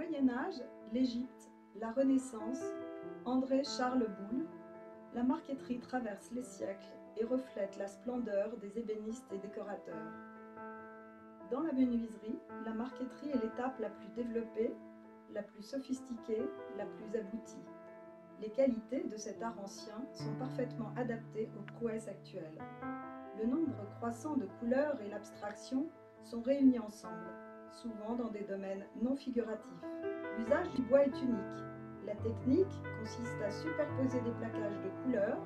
Moyen-Âge, l'Égypte, la Renaissance, André-Charles Boulle, la marqueterie traverse les siècles et reflète la splendeur des ébénistes et décorateurs. Dans la menuiserie, la marqueterie est l'étape la plus développée, la plus sophistiquée, la plus aboutie. Les qualités de cet art ancien sont parfaitement adaptées aux prouesses actuelles. Le nombre croissant de couleurs et l'abstraction sont réunis ensemble, souvent dans des domaines non figuratifs. L'usage du bois est unique. La technique consiste à superposer des plaquages de couleurs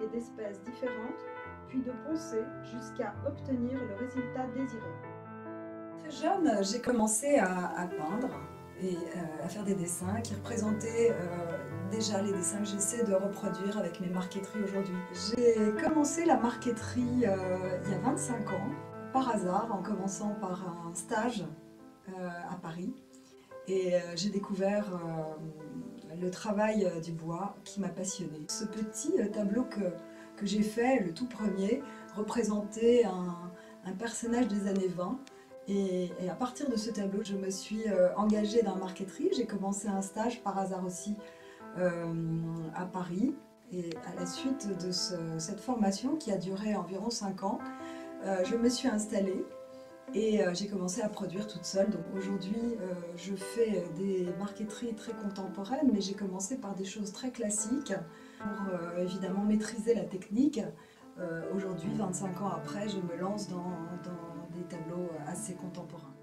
et d'espèces différentes, puis de poncer jusqu'à obtenir le résultat désiré. Très jeune, j'ai commencé à peindre et à faire des dessins qui représentaient déjà les dessins que j'essaie de reproduire avec mes marqueteries aujourd'hui. J'ai commencé la marqueterie il y a 25 ans, par hasard, en commençant par un stage à Paris. Et j'ai découvert le travail du bois qui m'a passionnée. Ce petit tableau que j'ai fait, le tout premier, représentait un personnage des années 20. Et à partir de ce tableau, je me suis engagée dans la marqueterie. J'ai commencé un stage par hasard aussi à Paris. Et à la suite de cette formation qui a duré environ 5 ans, je me suis installée et j'ai commencé à produire toute seule. Donc aujourd'hui, je fais des marqueteries très contemporaines, mais j'ai commencé par des choses très classiques pour évidemment maîtriser la technique. Aujourd'hui, 25 ans après, je me lance dans des tableaux assez contemporains.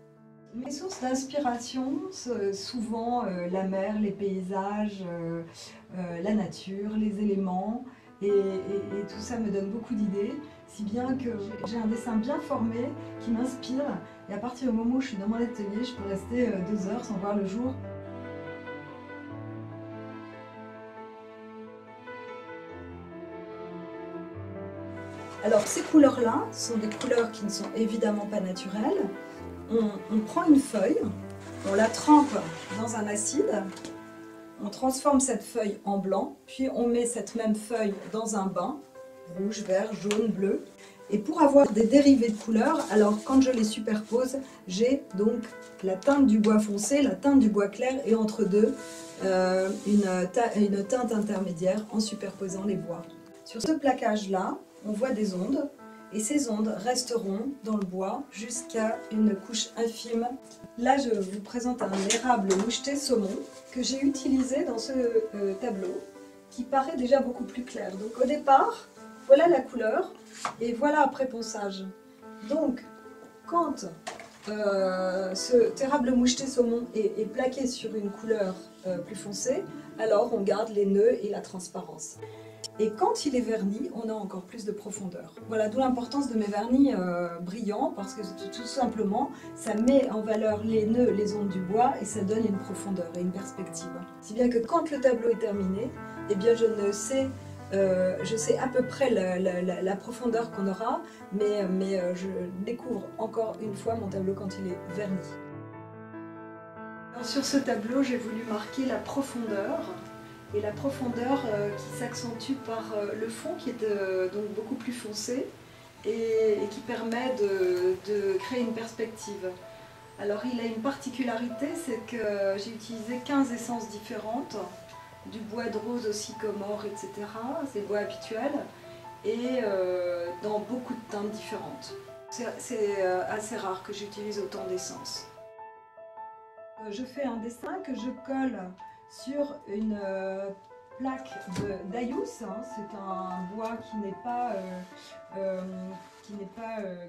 Mes sources d'inspiration, c'est souvent la mer, les paysages, la nature, les éléments, et tout ça me donne beaucoup d'idées, si bien que j'ai un dessin bien formé qui m'inspire, et à partir du moment où je suis dans mon atelier, je peux rester 2 heures sans voir le jour. Alors ces couleurs-là sont des couleurs qui ne sont évidemment pas naturelles. On prend une feuille, on la trempe dans un acide, on transforme cette feuille en blanc, puis on met cette même feuille dans un bain, rouge, vert, jaune, bleu. Et pour avoir des dérivés de couleurs, alors quand je les superpose, j'ai donc la teinte du bois foncé, la teinte du bois clair et entre deux, une teinte intermédiaire en superposant les bois. Sur ce plaquage-là, on voit des ondes, et ces ondes resteront dans le bois jusqu'à une couche infime. Là, je vous présente un érable moucheté saumon que j'ai utilisé dans ce tableau, qui paraît déjà beaucoup plus clair. Donc au départ, voilà la couleur, et voilà après ponçage. Donc, quand ce érable moucheté saumon est plaqué sur une couleur plus foncée, alors on garde les nœuds et la transparence. Et quand il est verni, on a encore plus de profondeur. Voilà, d'où l'importance de mes vernis brillants, parce que tout simplement, ça met en valeur les nœuds, les ondes du bois, et ça donne une profondeur et une perspective. Si bien que quand le tableau est terminé, eh bien je sais à peu près la profondeur qu'on aura, mais je découvre encore une fois mon tableau quand il est verni. Alors, sur ce tableau, j'ai voulu marquer la profondeur. Et la profondeur qui s'accentue par le fond qui est donc beaucoup plus foncé et qui permet de créer une perspective. Alors il a une particularité, c'est que j'ai utilisé 15 essences différentes, du bois de rose au sycomore, etc. C'est le bois habituel, et dans beaucoup de teintes différentes. C'est assez rare que j'utilise autant d'essences. Je fais un dessin que je colle sur une plaque d'Aïous. C'est un bois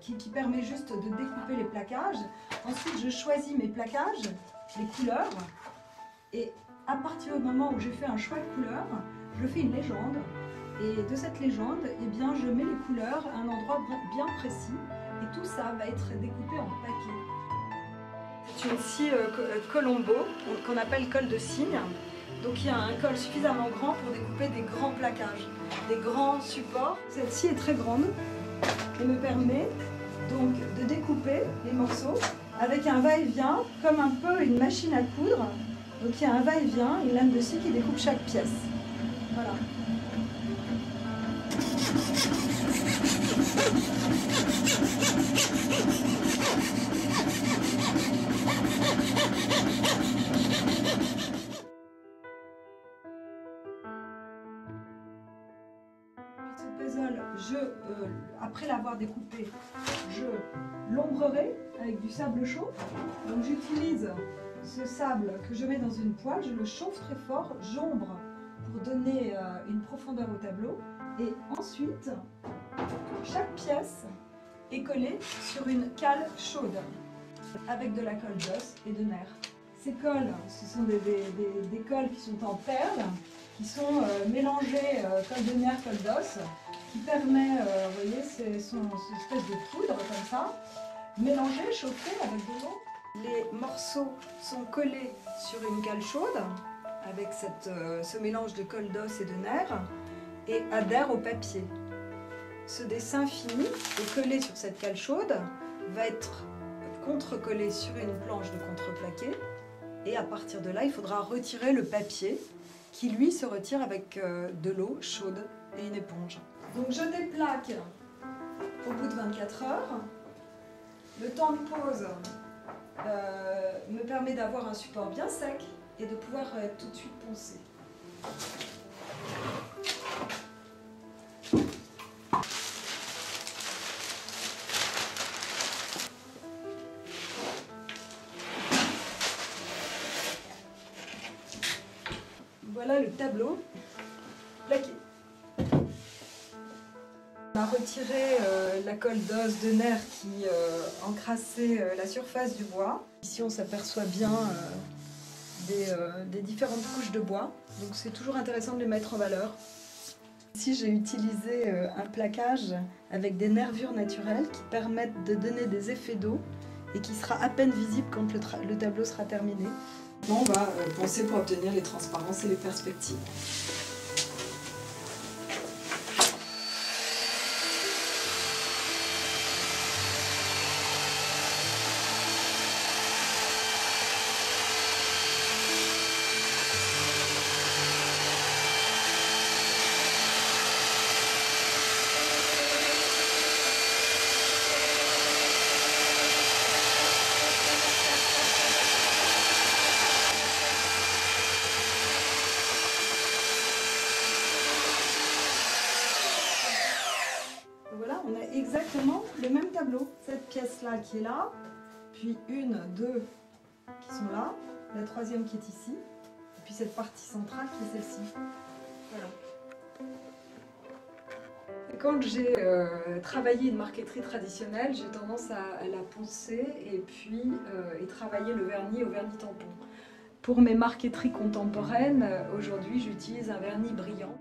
qui permet juste de découper les plaquages. Ensuite, je choisis mes plaquages, les couleurs, et à partir du moment où j'ai fait un choix de couleurs, je fais une légende. Et de cette légende, eh bien, je mets les couleurs à un endroit bien précis, et tout ça va être découpé en paquets. C'est une scie Colombo, qu'on appelle colle de cygne. Donc il y a un col suffisamment grand pour découper des grands plaquages, des grands supports. Cette scie est très grande et me permet donc de découper les morceaux avec un va-et-vient, comme un peu une machine à coudre. Donc il y a un va-et-vient, une lame de scie qui découpe chaque pièce. Voilà. puzzle, après l'avoir découpé, je l'ombrerai avec du sable chaud. Donc j'utilise ce sable que je mets dans une poêle, je le chauffe très fort, j'ombre pour donner une profondeur au tableau. Et ensuite, chaque pièce est collée sur une cale chaude avec de la colle d'os et de nerf. Ces colles, ce sont des colles qui sont en perles, qui sont mélangées colle de nerf, colle d'os, qui permet, vous voyez, c'est cette espèce de poudre comme ça, mélangée, chauffée avec de l'eau. Les morceaux sont collés sur une cale chaude avec ce mélange de colle d'os et de nerf et adhèrent au papier. Ce dessin fini et collé sur cette cale chaude va être contre-collé sur une planche de contreplaqué et à partir de là, il faudra retirer le papier qui lui se retire avec de l'eau chaude et une éponge. Donc je déplaque au bout de 24 heures. Le temps de pause me permet d'avoir un support bien sec et de pouvoir tout de suite poncer. Voilà le tableau plaqué. On a retiré la colle d'os de nerf qui encrassait la surface du bois. Ici on s'aperçoit bien des différentes couches de bois, donc c'est toujours intéressant de les mettre en valeur. Ici j'ai utilisé un plaquage avec des nervures naturelles qui permettent de donner des effets d'eau et qui sera à peine visible quand le tableau sera terminé. On va poncer pour obtenir les transparences et les perspectives. Voilà, on a exactement le même tableau. Cette pièce-là qui est là, puis une, deux qui sont là, la troisième qui est ici, et puis cette partie centrale qui est celle-ci. Voilà. Quand j'ai travaillé une marqueterie traditionnelle, j'ai tendance à la poncer et puis travailler le vernis au vernis tampon. Pour mes marqueteries contemporaines, aujourd'hui j'utilise un vernis brillant.